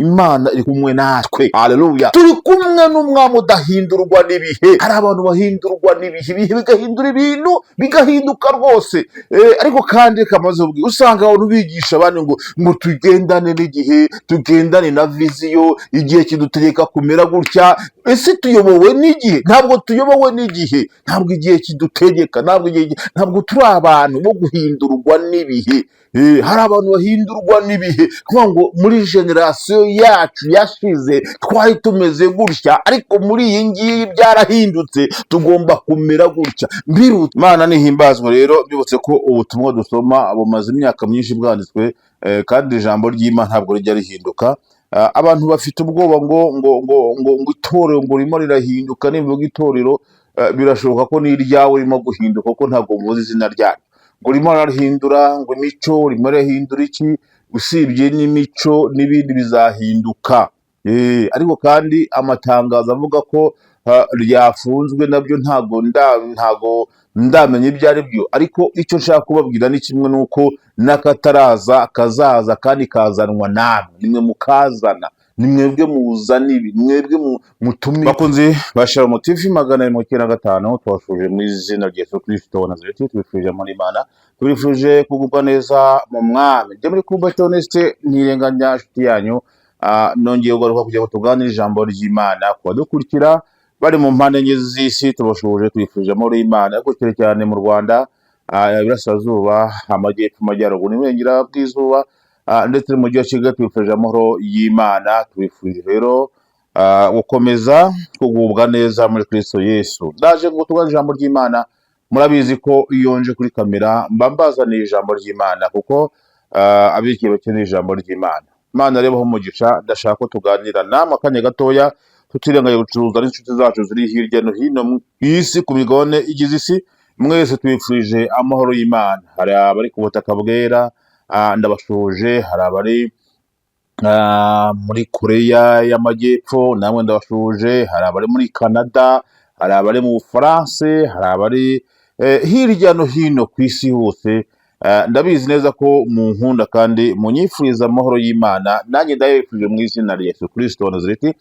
Imana iri kumwe natwe. Haleluya. Turi kumwe n'umwami udahindurwa n'ibihe. Hari abantu bahindurwa n'ibihe, ibihe bigahindura ibintu bigahinduka rwose. Ariko kandi kamaze ubwi usanga abantu bigisha abandi ngo tugendane n'igihe, tugendane na viziyo, igihe kidutegeka kumera gutya. Ese tuyobowe n'igihe? Ntabwo tuyobowe n'igihe, ntabwo igihe kidutegeka, ntabwo turi abantu bo guhindurwa n'ibihe. Hari abantu bahindurwa n'ibihe, kuvuga ngo muri generasiyo yacu yashize twari tumeze gutya, ariko muri iyi ngiyi byarahindutse, tugomba kumera gutya. Imana nihimbazwa rero. Byibutse ko ubutumwa dusoma bumaze imyaka myinshi bwanditswe, kandi ijambo ry'Imana ntabwo rijya rihinduka. Abantu bafite ubwoba ngo itorero ngo ririmo rirahinduka. Nivuga itorero, birashoboka ko n'iryawe ririmo guhinduka, kuko ntabwo muzi izina ryayo. Ngo ririmo rarahindura, ngo imico ririmo rirahindura iki? Usibye n'imico n'ibindi bizahinduka. Ariko kandi amatangazo avuga ko ryafunzwe nabyo ntabwo ndamenya ibyo ari byo. Ariko icyo nshaka kubabwira ni kimwe, nuko n'akataraza kazaza, kandi kazanwa namwe. Nimwe mukazana, ni mwebwe muzana ibi, mwebwe mutumye. Bakunzi ba Shalom TV 195, twashuje mu izina rya Yesu Kristo wa Nazareti. Tubifurije muri Imana, tubifurije kugubwa neza mu mwami. Jye muri Kumba Theoneste ntirenganya inshuti yanyu. Nongeye kugaruka kugira ngo tuganire ijambo ry'Imana ku badukurikira bari mu mpande enye z'isi. Tubashuje, twifurije muri Imana, ariko cyane mu Rwanda, Iburasirazuba, Amajyepfo, Amajyaruguru n'Iburengera bw'izuba, ndetse mu mujyi wa Kigali. Twifurije amahoro y'Imana. Tubifurije rero gukomeza kugubwa neza muri Kristo Yesu. Ndaje ngo tuganire ijambo ry'Imana. Murabizi ko iyo nje kuri kamera mba mbazaniye ijambo ry'Imana, kuko abikiye bakeneye ijambo ry'Imana. Imana rero umugisha. Ndashaka ko tuganira namwe akanya gatoya, tutirengaye gucuruza n'inshuti zacu ziri hirya no hino mu isi, ku migabane igize isi. Mwese tubifurije amahoro y'Imana. Hari abari ku butaka bwera, ndabashuje. Hari abari muri Koreya y'Amajyepfo, namwe ndabashuje. Hari abari muri Canada, hari abari mu Bufaransa, hari abari hirya no hino ku isi hose. Ndabizi neza ko munkunda kandi munyifuriza amahoro y'Imana. Nanjye ndabifurije mu izina rya Yesu Kristo wa Nazareti.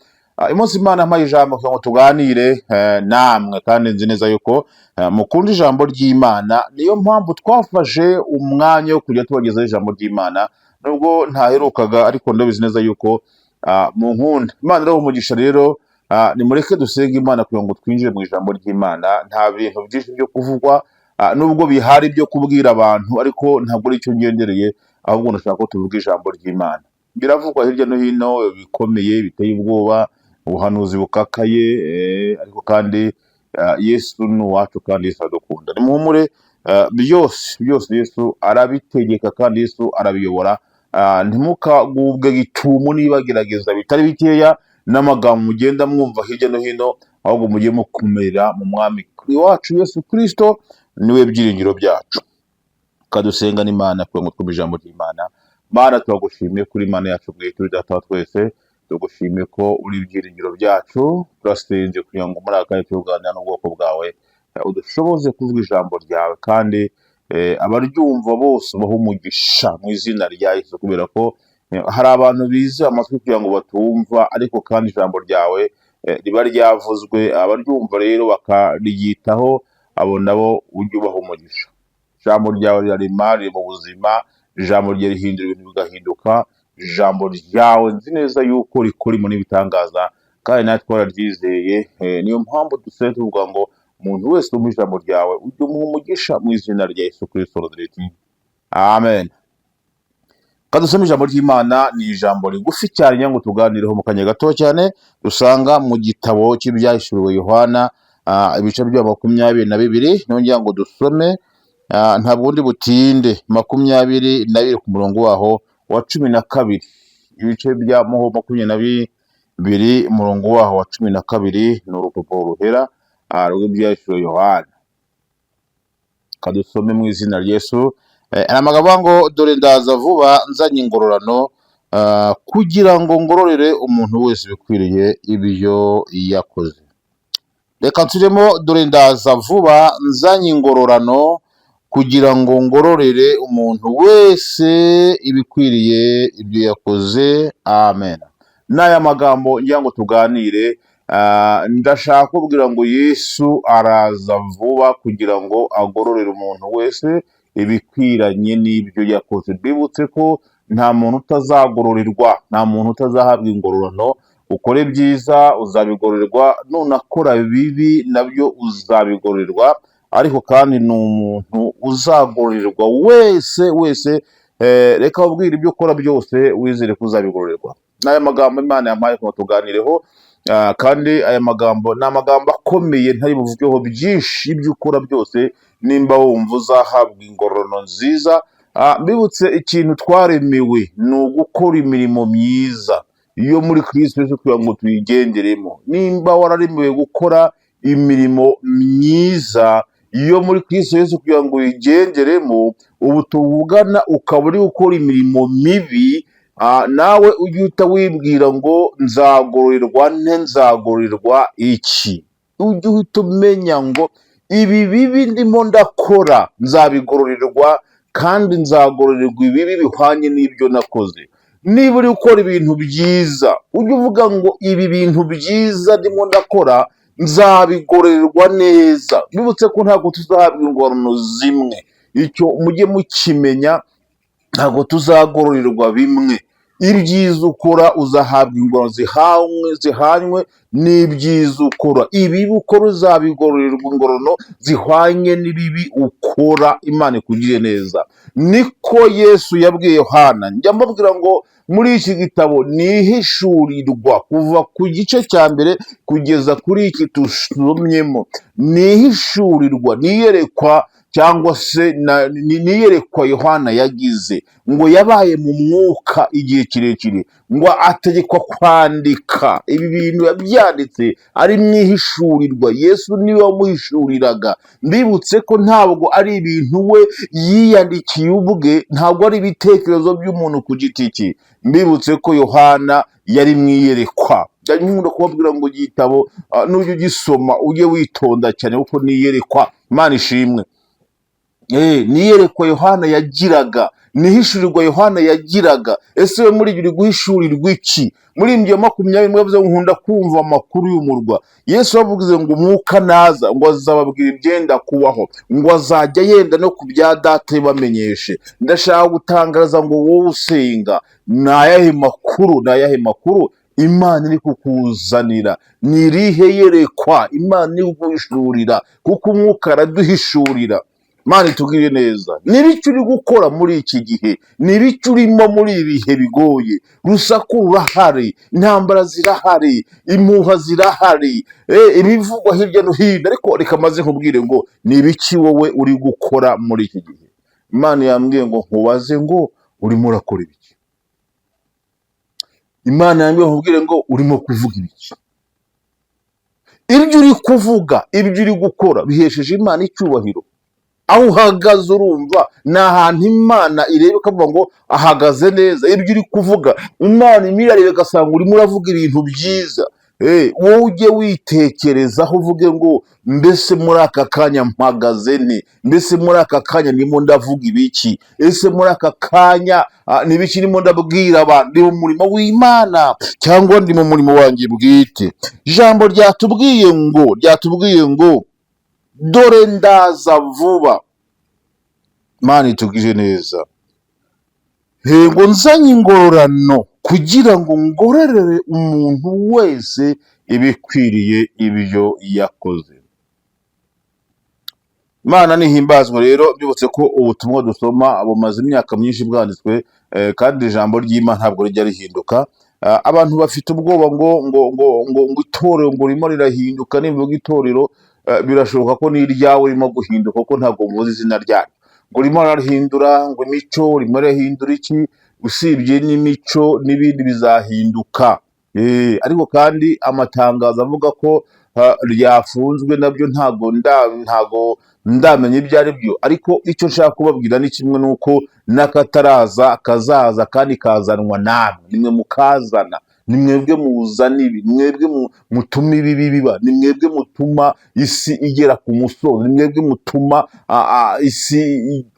Umunsi Imana yampaye ijambo kugira ngo tuganire namwe, kandi nzi neza yuko mukunda ijambo ry'Imana. Niyo mpamvu twafashe umwanya wo kujya tubagezaho ijambo ry'Imana, nubwo ntaherukaga, ariko ndabizi neza yuko munkunda. Imana rero umugisha. Rero nimureke dusenge Imana kugira ngo twinjire mu ijambo ry'Imana. Nta bintu byinshi byo kuvugwa, nubwo bihari byo kubwira abantu, ariko ntabwo ari cyo ngendereye, ahubwo ndashaka ko tuvuga ijambo ry'Imana. Biravugwa hirya no hino, bikomeye, biteye ubwoba, ubuhanuzi bukakaye, ariko kandi Yesu ni uwacu, kandi Yesu aradukunda. Nimuhumure, byose Yesu arabitegeka, kandi Yesu arabiyobora. Ntimukagubwe gitumo nibagerageza bitari bikeya n'amagambo mugenda mwumva hirya no hino, ahubwo mujye mukomerera mu mwami wacu Yesu Kristo, niwe byiringiro byacu. Kadusenga n'Imana kugira ngo twumve ijambo ry'Imana. Mana, turagushimiye kuri Imana yacu bwite, uri Data wa twese. Tugushimiye ko uri ibyiringiro byacu. Turasenze kugira ngo muri aka kanya tuganira n'ubwoko bwawe, udushoboze kuvuga ijambo ryawe, kandi abaryumva bose bahe umugisha mu izina rya Yesu, kubera ko hari abantu bize amatwi kugira ngo batumva, ariko kandi ijambo ryawe riba ryavuzwe. Abaryumva rero bakaryitaho, abo nabo ujye ubaha umugisha. Ijambo ryawe rirarema, riri mu buzima. Ijambo ryawe rihindura ibintu bigahinduka. Ijambo ryawe nzi neza yuko rikora ibintu n'ibitangaza, kandi natwe twararyizeye. Niyo mpamvu dusenga tuvuga ngo umuntu wese wumva ijambo ryawe ujye umuha umugisha mu izina rya Yesu Kristo wa Nazareti. Amen. Kadusome ijambo ry'Imana. Ni ijambo rigufi cyane ngo tuganireho mu kanya gato cyane. Dusanga mu gitabo cy'ibyahishuriwe Yohana, ibice bya 22. Nongera ngo dusome, ntabwo ndi butinde. 22 ku murongo waho wa 12. Ibice bya 22 umurongo waho wa 12 ni urupapuro ruhera rw'ibyahishuriwe Yohana. Kadusome mu izina rya Yesu. Amagambo ngo, dore ndaza vuba nzanye ingororano, kugira ngo ngororere umuntu wese bikwiriye ibyo yakoze. Reka nsubiremo, dore ndaza vuba nzanye ingororano, kugira ngo ngororere umuntu wese ibikwiriye ibyo yakoze. Amen. n'aya magambo ngira ngo tuganire. Ndashaka kubwira ngo Yesu araza vuba kugira ngo agororere umuntu wese ibikwiranye n'ibyo yakoze. Bibutse ko nta muntu utazagororerwa, nta muntu utazahabwa ingororano. Ukore byiza uzabigororerwa, nunakora bibi nabyo uzabigororerwa, ariko kandi ni umuntu uzagororerwa wese. Reka ubwira ibyo ukora byose wizere ko uzabigororerwa. N'aya magambo Imana yampaye ngo tuganireho, kandi aya magambo ni amagambo akomeye ntari buvugeho byinshi. Ibyo ukora byose nimba wumva uzahabwa ingororano nziza. Mbibutse ikintu twaremewe ni ugukora imirimo myiza iyo muri Kristo Yesu kugira ngo tuyigenderemo. Nimba wararemewe gukora imirimo myiza iyo muri Kristo Yesu kugira ngo uyigenderemo, ubu tuvugana ukaba uri gukora imirimo mibi, nawe ujye uhita wibwira ngo nzagororerwa nte, nzagororerwa iki? Ujye uhita umenya ngo ibi bibi ndimo ndakora nzabigororerwa, kandi nzagororerwa ibibi bihwanye n'ibyo nakoze. Niba uri gukora ibintu byiza, ujye uvuga ngo ibi bintu byiza ndimo ndakora nzabigororerwa neza. Bibutse ko ntabwo tuzahabwa ingororano zimwe, icyo mujye mukimenya, ntabwo tuzagororerwa bimwe. Ibyiza ukora uzahabwa ingororano zihanywe n'ibyiza ukora. Ibibi ukora uzabigororerwa ingororano zihwanye n'ibibi ukora. Imana ikugire neza. Niko Yesu yabwiye Yohana. Njya mbabwira ngo muri iki gitabo ni ihishurirwa kuva ku gice cya mbere kugeza kuri iki tusomyemo. Ni ihishurirwa, niyerekwa cyangwa se niyerekwa Yohana yagize, ngo yabaye mu mwuka igihe kirekire, ngo ategekwa kwandika ibi bintu yabyanditse ari mu ihishurirwa. Yesu niwe wamuhishuriraga. Mbibutse ko ntabwo ari ibintu we yiyandikiye ubwe, ntabwo ari ibitekerezo by'umuntu ku giti cye. Mbibutse ko Yohana yari mu iyerekwa. Nkunda kubabwira ngo igitabo n'ujya ugisoma ujye witonda cyane kuko niyerekwa. Imana ishimwe. Niyerekwa Yohana yagiraga, nihishurirwa Yohana yagiraga. Ese we muri uri guhishurirwa iki? Muri Matayo 20 mwavuze ngo nkunda kumva amakuru y'umurwa. Yesu yavuze ngo umwuka naza ngo azababwira ibyenda kubaho, ngo azajya yenda no ku bya Data bamenyeshe. Ndashaka gutangaza ngo wowe usenga, ni ayahe makuru Imana iri kukuzanira? Ni irihe yerekwa Imana iri kuguhishurira? Kuko umwuka araduhishurira. Imana itugirire neza. N'ibiki uri gukora muri iki gihe? N'ibiki urimo muri ibi bihe bigoye? Urusaku rurahari, intambara zirahari, impuha zirahari, ibivugwa hirya no hino. Ariko reka maze nkubwire ngo n'ibiki wowe uri gukora muri iki gihe? Imana yambwiye ngo nkubaze ngo urimo urakora ibiki? Imana yambwiye nkubwire ngo urimo kuvuga ibiki? Ibyo uri kuvuga, ibyo uri gukora bihesheje Imana icyubahiro? Aho uhagaze urumva ni ahantu Imana ireba ikavuga ngo ahagaze neza? Ibyo uri kuvuga Imana imirareba igasanga urimo uravuga ibintu byiza. Wowe ujye witekerezaho uvuge ngo mbese muri aka kanya mpagaze nte? Mbese muri aka kanya ndimo ndavuga ibiki? Ese muri aka kanya n'ibiki ndimo ndabwira abantu? Ndi mu murimo w'Imana cyangwa ndi mu murimo wanjye bwite? Ijambo ryatubwiye ngo dore ndaza vuba. Imana itugije neza. Ngo nzanye ingororano kugira ngo ngororere umuntu wese ibikwiriye ibyo yakoze. Imana nihimbazwe rero. Byibutse ko ubutumwa dusoma bumaze imyaka myinshi bwanditswe, kandi ijambo ry'Imana ntabwo rijya rihinduka. Abantu bafite ubwoba ngo itorero ngo ririmo rirahinduka. Nimvuga itorero, birashoboka ko n'iryawe ririmo guhinduka kuko ntabwo muzi izina ryayo. Ngo ririmo rarahindura, ngo imico ririmo rirahindura iki? Usibye n'imico n'ibindi bizahinduka. Ariko kandi amatangazo avuga ko ryafunzwe nabyo ntabwo ndamenya ibyo ari byo. Ariko icyo nshaka kubabwira ni kimwe, nuko n'akataraza kazaza kandi kazanwa namwe. Nimwe mukazana, ni mwebwe muzana ibi, ni mwebwe mutuma ibi biba, ni mwebwe mutuma isi igera ku musozi, ni mwebwe mutuma isi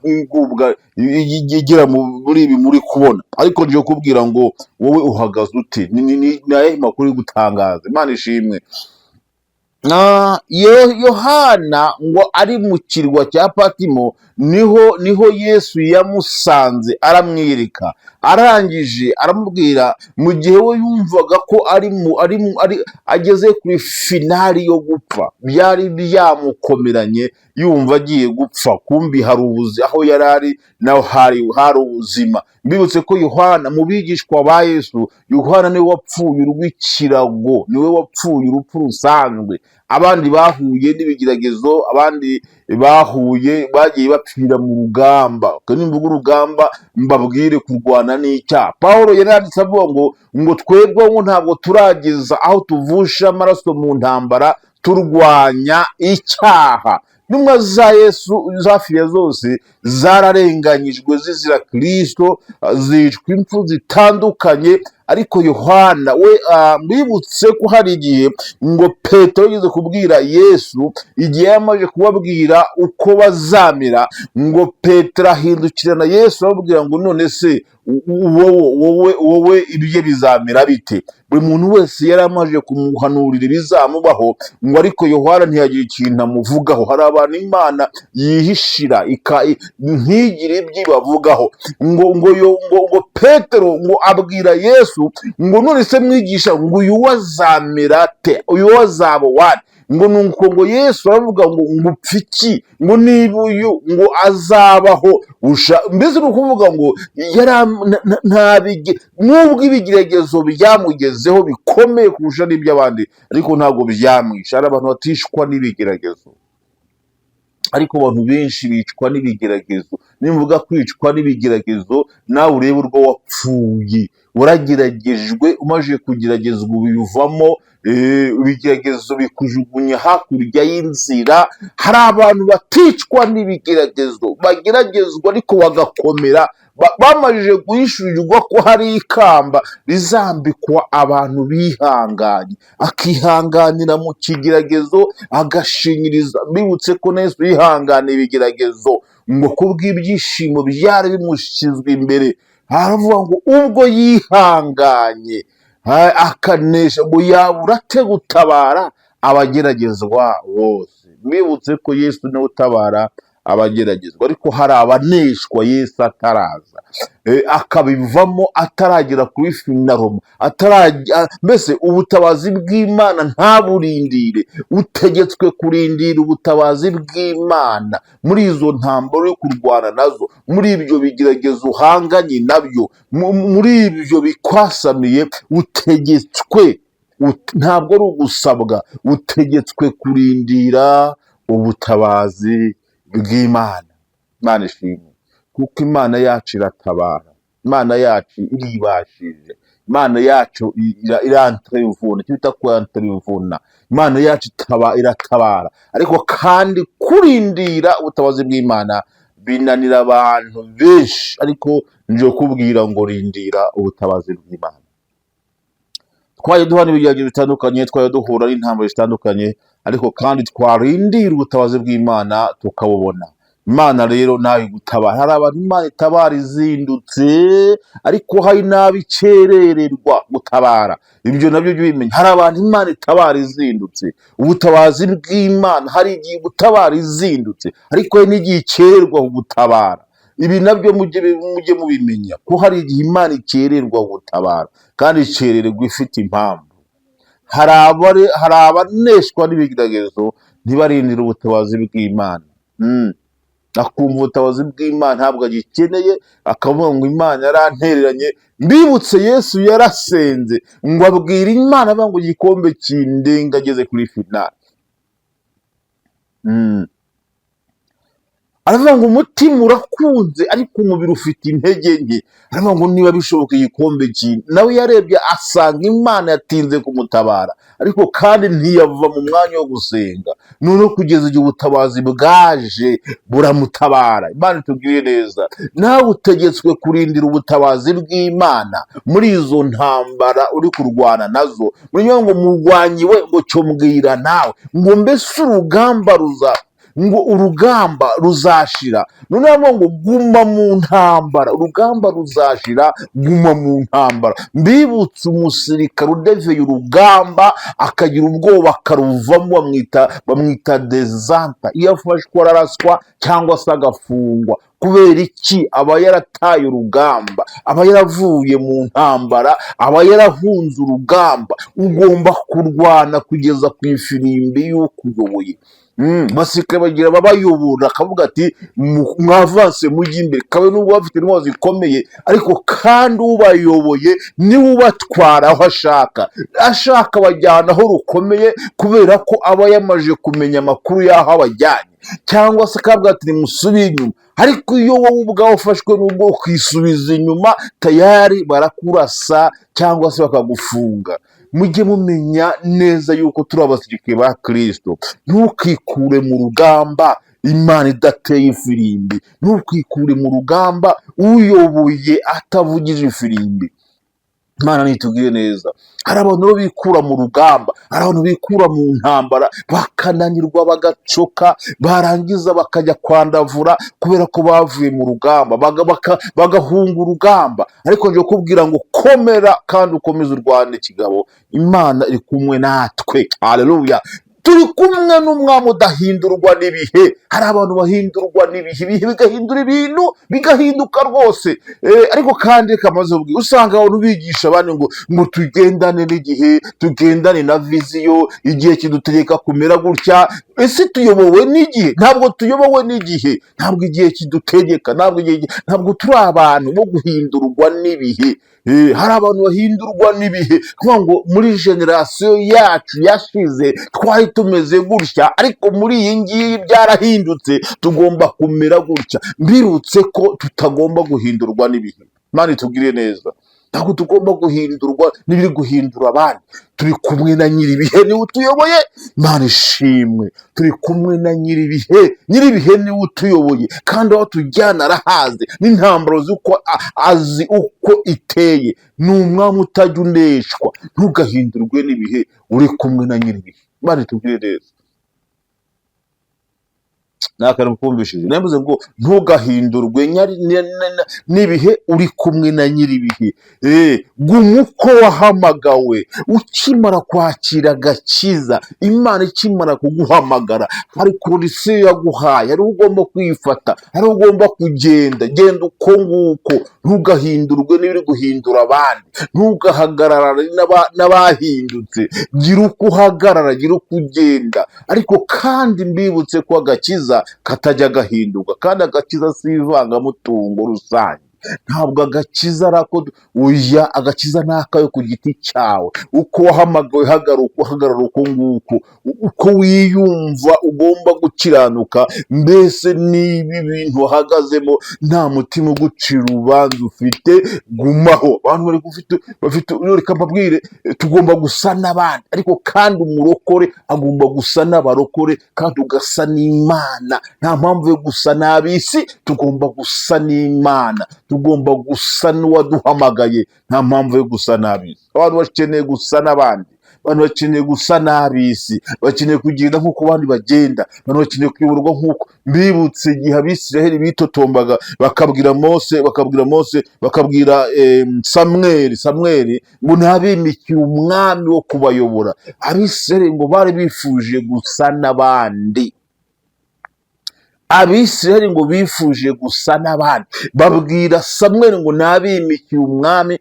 igubwa igera muri ibi muri kubona. Ariko nje kubwira ngo wowe uhagaze ute? Ni ayahe makuru yo gutangaza? Imana ishimwe. Yohana ngo ari mu kirwa cya Patimo, niho Yesu yamusanze aramwirika, arangije aramubwira, mu gihe we yumvaga ko ageze kuri finali yo gupfa, byari byamukomeranye, yumva agiye gupfa, kumbi hari aho yari ari naho hari ubuzima. Mbibutse ko Yohana mu bigishwa ba Yesu, Yohana niwe wapfuye urw'ikirago, niwe wapfuye urupfu rusanzwe. Abandi bahuye n'ibigeragezo, abandi bagiye bapfira mu rugamba. Nimvuga urugamba mbabwire kurwana n'icyaha. Pawulo yaranditse avuga ngo twebwe ntabwo turageza aho tuvusha amaraso mu ntambara turwanya icyaha. Intumwa za Yesu zafiya zose zararenganyijwe zizira Kristo, zicwa impfu zitandukanye. Ariko Yohana we mbibutse ko hari igihe ngo Petero yigeze kubwira Yesu, igihe yamaze kubabwira uko bazamera, ngo Petero ahindukirana Yesu aramubwira ngo none se wowe ibye bizamera bite? Buri muntu wese yari amaze kumuhanurira ibizamubaho, ngo ariko Yohana ntiyagira ikintu amuvugaho. Hari abantu Imana yihishira ntigire ibyo ibavugaho. ngo Petero ngo abwira Yesu ngo none se mwigisha, ngo uyu wazamera te, uyu wazaba wate? ngo Yesu aravuga ngo upfiki, ngo niba uyu ngo azabaho mbese ni ukuvuga ngo nubwo ibigeragezo byamugezeho bikomeye kurusha n'iby'abandi, ariko ntabwo byamwisha. Hari abantu batishwa n'ibigeragezo, ariko abantu benshi bicwa n'ibigeragezo. Nimvuga kwicwa n'ibigeragezo, nawe urebe urwo wapfuye, warageragejwe, umaze kugeragezwa ubivamo, ibigeragezo bikujugunya hakurya y'inzira. Hari abantu baticwa n'ibigeragezo, bageragezwa ariko bagakomera, bamaze guhishurirwa ko hari ikamba rizambikwa abantu bihanganye, akihanganira mu kigeragezo agashinyiriza. Bibutse ko na Yesu yihanganiye ibigeragezo, ngo kubw'ibyishimo byari bimushyizwe imbere, haravuga ngo ubwo yihanganye akanesha, ngo yabura ate gutabara abageragezwa bose. Mwibutse ko Yesu niwe utabara abageragezwa, ariko hari abaneshwa Yesu ataraza, akabivamo ataragera kuri finaroma, mbese ubutabazi bw'Imana ntaburindire. Utegetswe kurindira ubutabazi bw'Imana muri izo ntambaro yo kurwana nazo, muri ibyo bigeragezo uhanganye nabyo, muri ibyo bikwasamiye, utegetswe, ntabwo ari ugusabwa, utegetswe kurindira ubutabazi bw'Imana. Imana ishimwe, kuko Imana yacu iratabara, Imana yacu iribashije, Imana yacu iranterevuna, icyo bita kuranterevuna. Imana yacu iratabara, ariko kandi kurindira ubutabazi bw'Imana binanira abantu benshi. Ariko nje kubwira ngo rindira ubutabazi bw'Imana. Twaje duhana ibigeragezo bitandukanye, twaje duhura n'intambara zitandukanye, ariko kandi twarindira ubutabazi bw'Imana tukabubona. Imana rero nawe gutabara. Hari abantu Imana itabara izindutse, ariko hari n'abicerererwa gutabara. Ibyo nabyo jya ubimenya. Hari abantu Imana itabara izindutse. Ubutabazi bw'Imana hari igihe gutabara izindutse, ariko hari n'igihe icererwa gutabara. Ibi nabyo mujye mubimenya ko hari igihe Imana icererwa gutabara, kandi icererwa ifite impamvu. Hari abaneshwa n'ibigeragezo ntibarindire ubutabazi bw'Imana, akumva ubutabazi bw'Imana ntabwo agikeneye, akavuga ngo Imana yarantereranye. Mbibutse Yesu yarasenze ngo abwira Imana avuga ngo igikombe kindenga ageze kuri finali. aravuga ngo umutima urakunze ariko umubiri ufite intege nke. aravuga ngo niba bishoboka igikombe kintu, nawe yarebye asanga Imana yatinze kumutabara, ariko kandi ntiyava mu mwanya wo gusenga. noneho kugeza igihe ubutabazi bwaje buramutabara. Imana itubwire neza, nawe utegetswe kurindira ubutabazi bw'Imana muri izo ntambara uri kurwana nazo. muri ngo murwanyi we ngo cyo mbwira nawe ngo mbese urugamba ruzashira. noneho ngo guma mu ntambara, urugamba ruzashira, guma mu ntambara. mbibutse umusirikare udeveye urugamba akagira ubwoba akaruvamo, bamwita dezanta. iyo afashwe araraswa cyangwa se agafungwa. kubera iki? aba yarataye urugamba, aba yaravuye mu ntambara, aba yarahunze urugamba. ugomba kurwana kugeza ku ifirimbi y'ukuyoboye. basirikare bagira babayobora, akavuga ati mwavanse mujye imbere, kabe n'ubwo bafite intwaro zikomeye, ariko kandi ubayoboye niwe ubatwara aho ashaka abajyana aho rukomeye, kubera ko aba yamaze kumenya amakuru y'aho abajyanye. cyangwa se akavuga ati nimusubire inyuma. ariko iyo wowe ubwawe ufashwe n'ubwo kwisubiza inyuma, tayari barakurasa cyangwa se bakagufunga. mujye mumenya neza yuko turi abasirikare ba Kristo. ntukikure mu rugamba Imana idateye ifirimbi, ntukikure mu rugamba uyoboye atavugije ifirimbi. Imana nitubwire neza, hari abantu bo bikura mu rugamba, hari abantu bikura mu ntambara bakananirwa bagacoka, barangiza bakajya kwandavura kubera ko bavuye mu rugamba, bagahunga urugamba. ariko nje kubwira ngo komera kandi ukomeze urwane kigabo. Imana iri kumwe natwe. Haleluya. turi kumwe n'umwami udahindurwa n'ibihe. hari abantu bahindurwa n'ibihe, ibihe bigahindura ibintu bigahinduka rwose. ariko kandi kamaze usanga abantu bigisha abandi ngo tugendane n'igihe, tugendane na viziyo, igihe kidutegeka kumera gutya. ese tuyobowe n'igihe? ntabwo tuyobowe n'igihe, ntabwo igihe kidutegeka, ntabwo turi abantu bo guhindurwa n'ibihe. hari abantu bahindurwa n'ibihe, kuvuga ngo muri generasiyo yacu yashize twari tumeze gutya, ariko muri iyi ngiyi byarahindutse, tugomba kumera gutya. mbirutse ko tutagomba guhindurwa n'ibihe. Imana itubwire neza, ntabwo tugomba guhindurwa n'ibiri guhindura abandi. turi kumwe na nyir'ibihe, niwe utuyoboye. Imana ishimwe, turi kumwe na nyir'ibihe. nyir'ibihe niwe utuyoboye, kandi aho tujyana arahazi, n'intambaro azi uko iteye. ni umwami utajya uneshwa. ntugahindurwe n'ibihe, uri kumwe na nyir'ibihe. Imana itubwire neza. nakantu kumvishije navuze ngo ntugahindurwe n'ibihe, uri kumwe na nyir'ibihe. guma uko wahamagawe. ukimara kwakira agakiza, Imana ikimara kuguhamagara, hari kurisiyo yaguhaye, hari ugomba kwifata, hari ugomba kugenda. genda uko nguko, ntugahindurwe n'ibiri guhindura abandi, ntugahagararane n'abahindutse. gira uko uhagarara, gira uko ugenda. ariko kandi mbibutse ko agakiza katajya gahinduka, kandi agakiza si ivangamutungo rusange. ntabwo agakiza uya, agakiza ni akayo ku giti cyawe. uko wahamagawe hagarara uko nguko, uko wiyumva ugomba gukiranuka. mbese niba ibintu uhagazemo nta mutima ugucira urubanza ufite, gumaho. abantu bafite reka mbabwire, tugomba gusa n'abandi, ariko kandi umurokore agomba gusa n'abarokore, kandi ugasa n'Imana. nta mpamvu yo gusa n'ab'isi, tugomba gusa n'Imana, tugomba gusa n'uwaduhamagaye. nta mpamvu yo gusa n'ab'isi. abantu bakeneye gusa n'abandi, abantu bakeneye gusa n'ab'isi, bakeneye kugenda nk'uko abandi bagenda, abantu bakeneye kuyoborwa nk'uko. mbibutse igihe Abisiraheli bitotombaga, bakabwira Samweli ngo ntabimikiye umwami wo kubayobora. Abisiraheli ngo bari bifuje gusa n'abandi. Abisiraheli ngo bifuje gusa n'abandi, babwira Samweli ngo ntabimikiye umwami,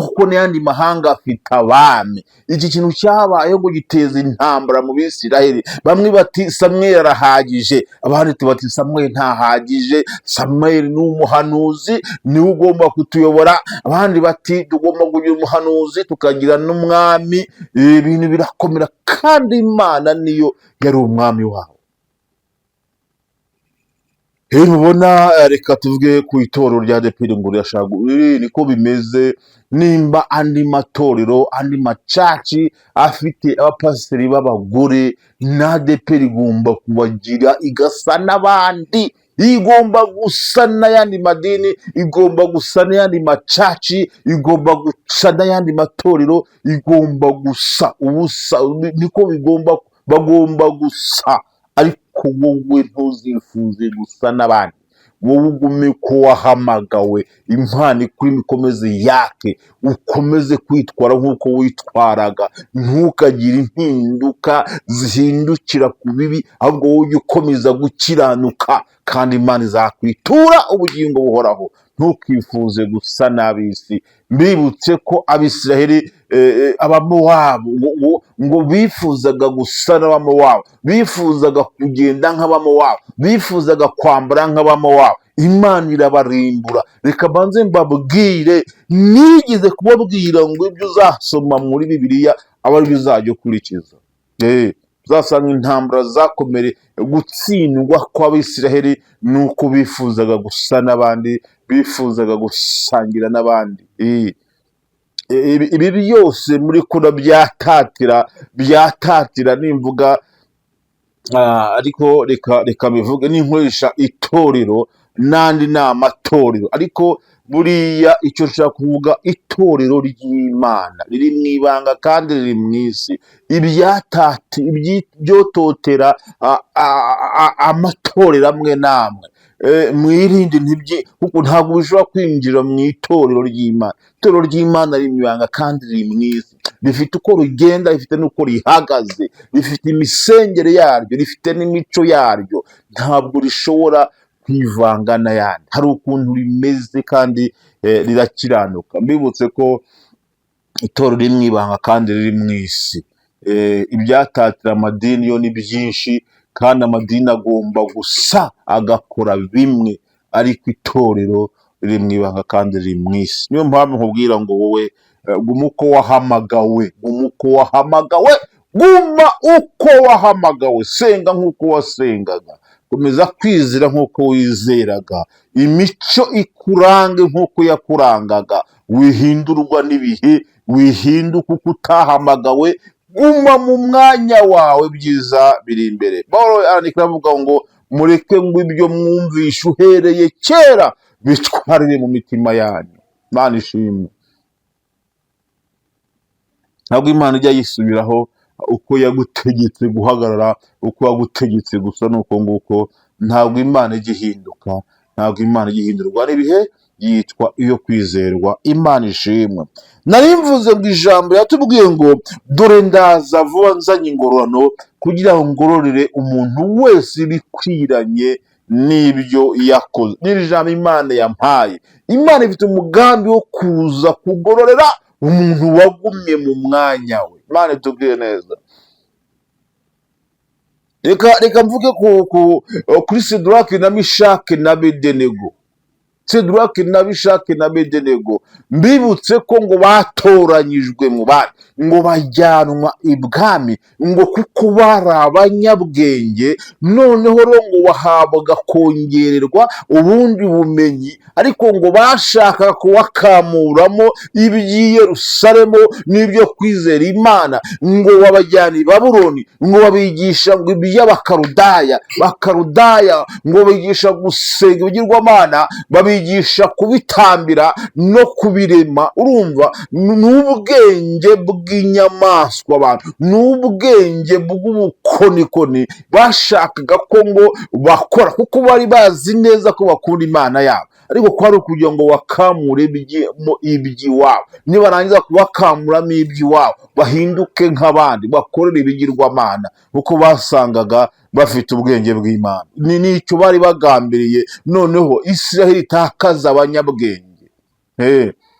kuko n'ayandi mahanga afite abami. iki kintu cyabayeho ngo giteza intambara mu Bisiraheli. bamwe bati Samweli arahagije, abandi bati Samweli ntahagije, Samweli ni umuhanuzi, niwe ugomba kutuyobora. abandi bati tugomba kugira umuhanuzi tukagira n'umwami. ibintu birakomera, kandi Imana niyo yari umwami wabo. rero mubona reka tuvuge ku itorero rya ADEPR ngo rirashaka niko bimeze. Nimba andi matorero andi macaci afite abapasiteri b'abagore, na ADEPR igomba kubagira igasa n'abandi, igomba gusa n'ayandi madini, igomba gusa n'ayandi macaci, igomba gusa n'ayandi matorero, igomba gusa ubusa, niko bagomba gusa. Ariko wowe ntuzifuze gusa n'abandi, wowe ugume ko wahamagawe, impano ikuri ikomeze yake, ukomeze kwitwara nk'uko witwaraga, ntukagire impinduka zihindukira ku bibi, ahubwo wowe ukomeza gukiranuka, kandi Imana izakwitura ubugingo buhoraho. Ntukifuze gusa n'ab'isi. Mbibutse ko Abisiraheli Abamowabu ngo bifuzaga gusa n'Abamowabu, bifuzaga kugenda nk'Abamowabu, bifuzaga kwambara nk'Abamowabu. Imana irabarimbura. Reka banze mbabwire, nigeze kubabwira ngo ibyo uzasoma muri Bibiliya aba ari byo uzajya ukurikiza. Uzasanga intambara zakomere gutsindwa kw'Abisiraheli nuko bifuzaga gusa n'abandi, bifuzaga gusangira n'abandi. Ibi byose muri kuna byatatira nimvuga, ariko reka bivuge n'inkoresha itorero n'andi ni amatorero, ariko buriya icyo nshaka kuvuga, itorero ry'Imana riri mu ibanga kandi riri mu isi. Ibyototera amatorero amwe n'amwe, mwirinde kuko ntabwo bishobora kwinjira mu itorero ry'Imana. Itorero ry'Imana riri mu ibanga kandi riri mu isi, rifite uko rigenda, rifite n'uko rihagaze, rifite imisengere yaryo, rifite n'imico yaryo, ntabwo rishobora kwivanga n'ayandi. Hari ukuntu rimeze kandi rirakiranuka. Mbibutse ko itorero riri mu ibanga kandi riri mu isi. Ibyatatira amadini yo ni byinshi, kandi amadini agomba gusa agakora bimwe, ariko itorero riri mu ibanga kandi riri mu isi. Niyo mpamvu nkubwira ngo wowe guma uko wahamagawe, guma uko wahamagawe, senga nk'uko wasengaga, komeza kwizera nk'uko wizeraga, imico ikurange nk'uko yakurangaga, wihindurwa n'ibihe, wihinduka uko utahamagawe, guma mu mwanya wawe, byiza biri imbere. Pawulo arandika avuga ngo mureke ngo ibyo mwumvishe uhereye kera bitwarire mu mitima yanyu. Imana ishimwe. Ntabwo Imana ijya yisubiraho uko yagutegetse guhagarara, uko yagutegetse gusa nuko nguko. Ntabwo Imana ijya ihinduka, ntabwo Imana ijya ihindurwa n'ibihe, yitwa iyo kwizerwa. Imana ishimwe. Nari mvuze ngo ijambo yatubwiye ngo dore ndaza vuba nzanye ingororano, kugira ngo ngororere umuntu wese ibikwiranye n'ibyo yakoze. N'iri jambo Imana yampaye. Imana ifite umugambi wo kuza kugororera umuntu wagumye mu mwanya we. Imana itubwiye neza. Reka mvuge kuri Shadraki na Meshaki na Abedenego. Shadraki na Meshaki na Abedenego, mbibutse ko ngo batoranyijwe mu bandi, ngo bajyanwa ibwami, ngo kuko bari abanyabwenge, noneho rero ngo bahabwa kongererwa ubundi bumenyi, ariko ngo bashaka kubakamuramo iby'i Yerusalemu n'ibyo kwizera Imana, ngo babajyana i Babuloni, ngo babigisha ngo iby'Abakarudaya, ngo bigisha gusenga ibigirwamana, babigisha kubitambira no kubirema. Urumva, n'ubwenge bw'inyamaswa abantu, n'ubwenge bw'ubukonikoni bashakaga ko ngo bakora, kuko bari bazi neza ko bakunda Imana yabo, ariko kwari ukugira ngo bakamure iby'iwabo, nibarangiza kubakamuramo iby'iwabo bahinduke nk'abandi, bakorere ibigirwamana, kuko basangaga bafite ubwenge bw'Imana. Nicyo bari bagambiriye. Noneho Isiraheli itakaza abanyabwenge.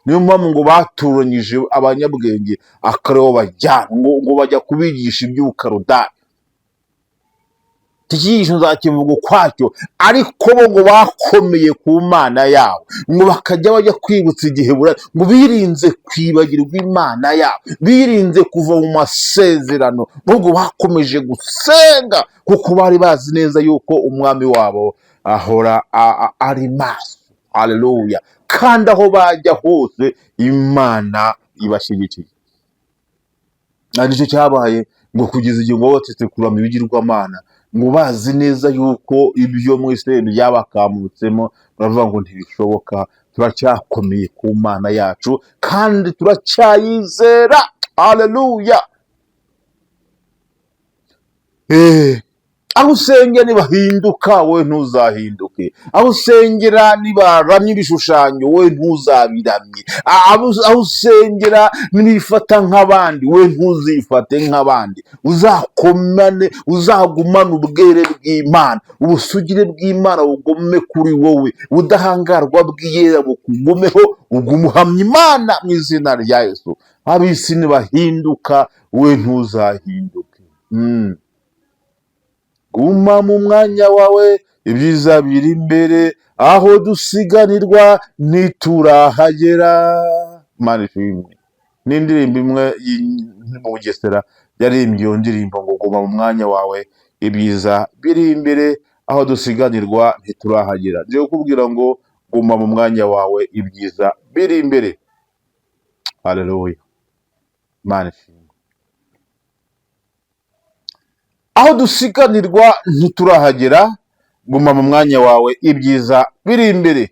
Niyo mpamvu ngo batoranyije abanyabwenge akaribo bajyana, ngo bajya kubigisha iby'Ubukarudaya. Ikigisho nzakivuga ukwacyo, ariko bo ngo bakomeye ku Mana yabo, ngo bakajya bajya kwibutsa igihe ngo birinze kwibagirwa Imana yabo, birinze kuva mu masezerano, ngo bakomeje gusenga, kuko bari bazi neza yuko umwami wabo ahora ari maso. Haleluya. Kandi aho bajya hose Imana ibashyigikiye. Nicyo cyabaye ngo kugeza igihe ngo batetse kurama ibigirwamana, ngo bazi neza yuko ibyo mu Isirayeli byabakamutsemo, baravuga ngo ntibishoboka, turacyakomeye ku Mana yacu kandi turacyayizera. Haleluya. Aho usengera nibahinduka wowe ntuzahinduke, aho usengera nibaramya ibishushanyo wowe ntuzabiramye, aho usengera nibifata nk'abandi wowe ntuzifate nk'abandi, uzakomane, uzagumane ubwere bw'Imana, ubusugire bw'Imana bugome kuri wowe, ubudahangarwa bw'Iyera bukugumeho, ugume uhamya Imana mu izina rya Yesu. Ab'isi nibahinduka wowe ntuzahinduke. Guma mu mwanya wawe, ibyiza biri imbere, aho dusiganirwa ntiturahagera. Imana ishimwe. N'indirimbo imwe mu Bugesera yaririmbye iyo ndirimbo ngo guma mu mwanya wawe, ibyiza biri imbere, aho dusiganirwa ntiturahagera. Ngiye kukubwira ngo guma mu mwanya wawe, ibyiza biri imbere. Haleluya. Imana ishimwe. Aho dusiganirwa ntiturahagera, guma mu mwanya wawe, ibyiza biri imbere.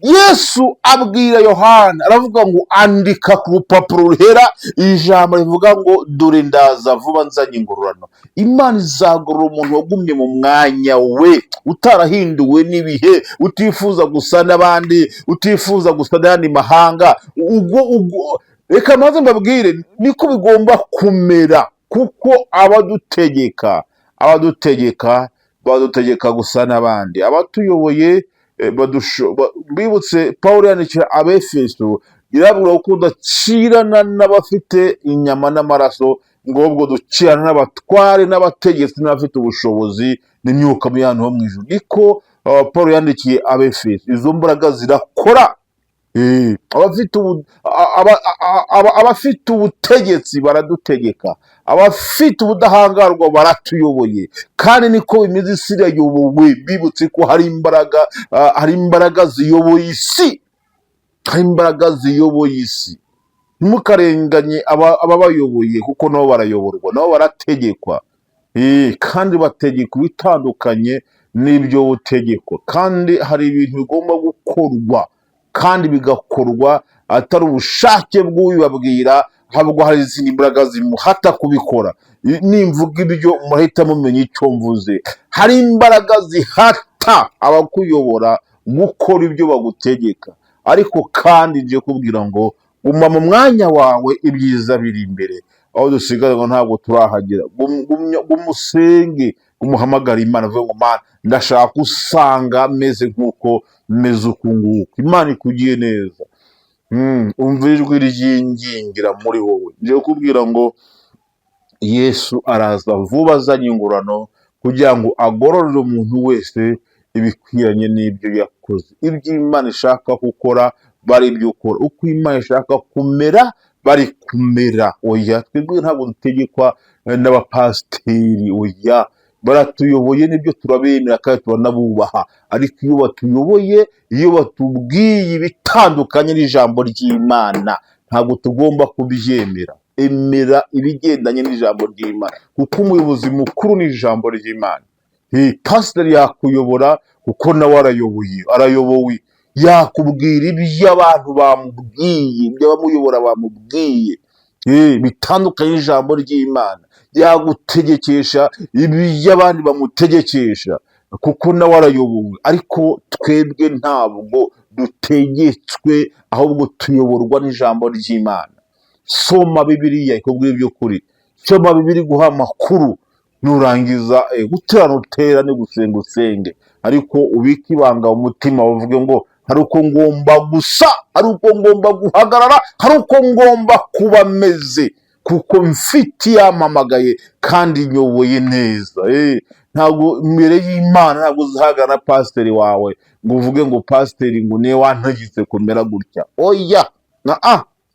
Yesu abwira Yohana, aravuga ngo andika ku rupapuro ruhera ijambo rivuga ngo dore ndaza vuba nzanye ingororano. Imana izagorora umuntu wagumye mu mwanya we, utarahinduwe n'ibihe, utifuza gusa n'abandi, utifuza gusa n'ayandi mahanga. Reka maze mbabwire niko bigomba kumera, kuko abadutegeka gusa n'abandi, abatuyoboye bibutse Pawulo yandikira Abefeso, irabwira ko udacirana n'abafite inyama n'amaraso, ngo ahubwo ducirana n'abatware n'abategetsi n'abafite ubushobozi n'imyuka mu yantu ho mu ijuru. Niko Pawulo yandikiye Abefeso. Izo mbaraga zirakora. Abafite ubutegetsi baradutegeka, abafite ubudahangarwa baratuyoboye, kandi niko bimeze. Isi irayobowe. Bibutse ko hari imbaraga ziyoboye isi, ntimukarenganye ababayoboye, kuko nabo barayoborwa, nabo barategekwa, kandi bategekwa ibitandukanye n'ibyo butegekwa. Kandi hari ibintu bigomba gukorwa, kandi bigakorwa atari ubushake bw'ubibabwira, ahubwo hari izindi mbaraga zimuhata kubikora. Nimvuga ibyo murahita mumenya icyo mvuze. Hari imbaraga zihata abakuyobora gukora ibyo bagutegeka. Ariko kandi ngiye kubwira ngo guma mu mwanya wawe, ibyiza biri imbere, aho dusigaye ntabwo turahagera. Gumusenge, umuhamagara Imana, avuga ngo Mana ndashaka usanga meze nk'uko meze uku nguku. Imana ikugiye neza. Umva ijwi ryingingira muri wowe. Ngiye kubwira ngo Yesu araza vuba azanye ingororano, kugira ngo agororere umuntu wese ibikwiranye n'ibyo yakoze. Ibyo Imana ishaka gukora bari ibyo ukora, uko Imana ishaka kumera bari kumera. Oya, twebwe ntabwo dutegekwa n'abapasiteri. Oya, baratuyoboye, nibyo turabemera kandi turanabubaha. Ariko iyo batuyoboye, iyo batubwiye ibitandukanye n'ijambo ry'Imana, ntabwo tugomba kubyemera. Emera ibigendanye n'ijambo ry'Imana, kuko umuyobozi mukuru ni ijambo ry'Imana. Pasiteri yakuyobora kuko nawe arayobowe, yakubwira ibyo abantu bamubwiye, ibyo abamuyobora bamubwiye, bitandukanye n'ijambo ry'Imana. Yagutegekesha ibyo abandi bamutegekesha, kuko nawe arayobowe. Ariko twebwe ntabwo dutegetswe, ahubwo tuyoborwa n'ijambo ry'Imana. Soma Bibiliya ikubwira iby'ukuri, soma Bibiliya iguha amakuru, nurangiza guterana uterane, gusenga usenge, ariko ubike ibanga mu mutima, uvuge ngo hari uko ngomba gusa, hari uko ngomba guhagarara, hari uko ngomba kuba meze, kuko mfite yampamagaye kandi nyoboye neza. Ntabwo imbere y'Imana ntabwo uzahagarara na pasiteri wawe ngo uvuge ngo pasiteri ngo niwe wantegetse kumera gutya. Oya,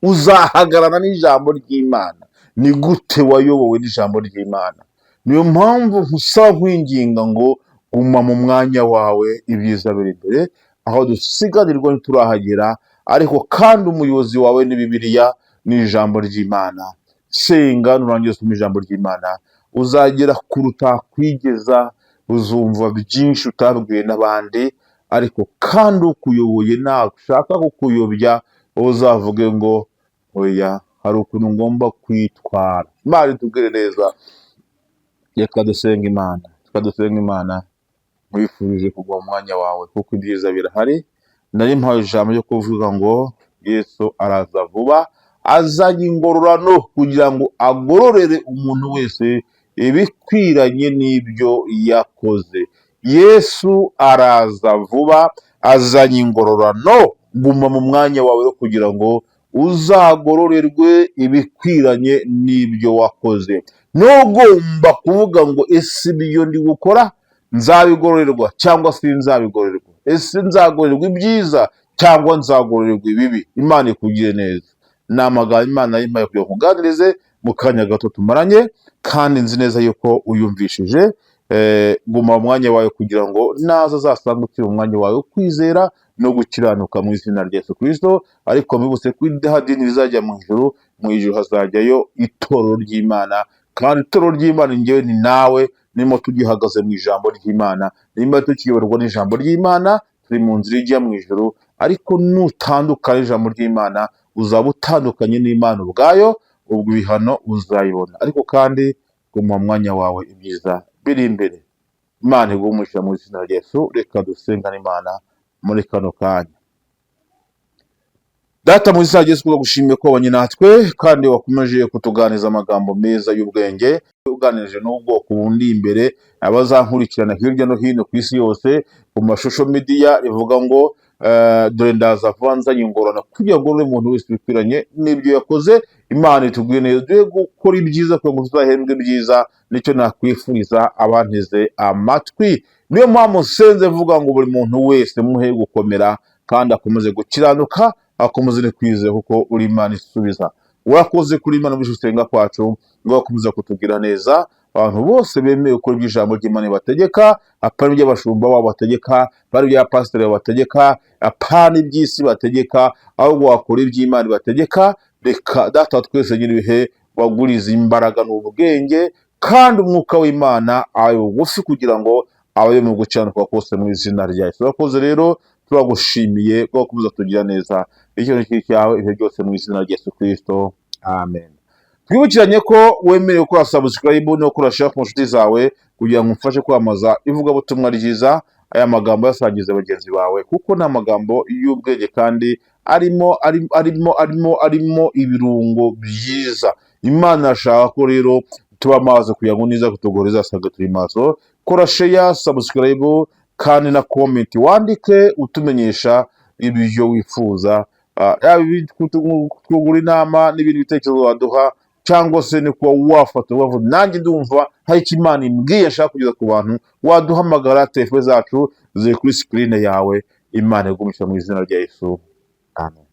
uzahagarara n'ijambo ry'Imana. Ni gute wayobowe n'ijambo ry'Imana? Niyo mpamvu nkusaba nkwinginga ngo guma mu mwanya wawe, ibyiza biri imbere, aho dusiganirwa ntiturahagera, ariko kandi umuyobozi wawe ni Bibiliya, ni ijambo ry'Imana. Senga nurangiza usoma ijambo ry'Imana, uzagera kure utakwigeza, uzumva byinshi utabwiwe n'abandi, ariko kandi ukuyoboye nashaka kukuyobya, uzavuge ngo oya, hari ukuntu ngomba kwitwara. Imana itubwire neza. Reka dusenga Imana, nkwifurije kugwa mu mwanya wawe kuko ibyiza birahari. Nari mpawe ijambo ryo kuvuga ngo Yesu araza vuba, azanye ingororano kugira ngo agororere umuntu wese ibikwiranye n'ibyo yakoze. Yesu araza vuba, azanye ingororano. Guma mu mwanya wawe kugira ngo uzagororerwe ibikwiranye n'ibyo wakoze. Ntugomba kuvuga ngo ese ibyo ndi gukora nzabigororerwa cyangwa sinzabigororerwa, ese nzagororerwa ibyiza cyangwa nzagororerwa ibibi. Imana ikugire neza. Ni amagambo Imana yimpaye kugira ngo nkuganirize mu kanya gato tumaranye, kandi nzi neza yuko uyumvishije. Guma mu mwanya wawe kugira ngo naza azasanga ukiri mu mwanya wawe kwizera no gukiranuka mu izina rya Yesu Kristo. Ariko mbibutse ko idini rizajya mu ijuru hazajyayo itorero ry'Imana, kandi itorero ry'Imana njyewe ni nawe, nimo tugihagaze mu ijambo ry'Imana, nimba tukiyoborwa n'ijambo ry'Imana, turi mu nzira ijya mu ijuru. Ariko nutandukana ijambo ry'Imana, uzaba utandukanye n'Imana ubwayo, ubwo ibihano uzayibona. Ariko kandi guma mu mwanya wawe, ibyiza biri imbere. Imana igumisha mu izina rya Yesu. Reka dusengane Imana muri kano kanya. Data mu izina rya Yesu, gushimiye ko wabanye natwe kandi wakomeje kutuganiza amagambo meza y'ubwenge, uganirije n'ubwoko bundi imbere abazankurikirana hirya no hino ku isi yose ku mashusho media rivuga ngo dore ndaza vuba, nzanye ingororano kugira ngo umuntu wese bikwiranye n'ibyo yakoze. Imana itubwire neza duhe gukora ibyiza kugira ngo tuzahembwe ibyiza. Nicyo nakwifuriza abanteze amatwi. Niyo mpamvu nsenze vuga ngo buri muntu wese muhe gukomera kandi akomeze gukiranuka, akomeze no kwizera kuko uri Imana isubiza. Urakoze kuri Imana mu gusenga kwacu, ngo akomeza kutugira neza. Abantu bose bemeye gukora iby'ijambo ry'Imana bategeka, apana iby'abashumba babo bategeka, apana iby'abapasiteri bategeka, apana iby'isi bategeka, ahubwo wakora iby'Imana bategeka. Reka Data twese nyiribihe waguriza imbaraga n'ubwenge, kandi umwuka w'Imana abe bugufi kugira ngo abaye mu gukiranuka kose mu izina rya Yesu. Urakoze rero, turagushimiye ko wakomeza tugira neza. Icyo ni cyawe ibihe byose mu izina rya Yesu Kristo. Amen. Twibukiranye ko wemerewe gukora subscribe no gukora share ku nshuti zawe kugira ngo umfashe kwamaza ivugabutumwa ryiza. Aya magambo yasangize bagenzi bawe kuko ni amagambo y'ubwenge kandi arimo ibirungo byiza. Imana ashaka ko rero tuba maso kugira ngo niza kutugoreza asanga turi maso. Kora share, subscribe kandi na comment wandike utumenyesha ibyo wifuza, kugura inama n'ibindi bitekerezo waduha, cyangwa se ni kuba wafata wavuga nanjye ndumva hari icyo Imana imbwiye nshaka kugeza ku bantu, waduhamagara. telefone zacu ziri kuri screen yawe. Imana igumisha mu izina rya Yesu. Amen.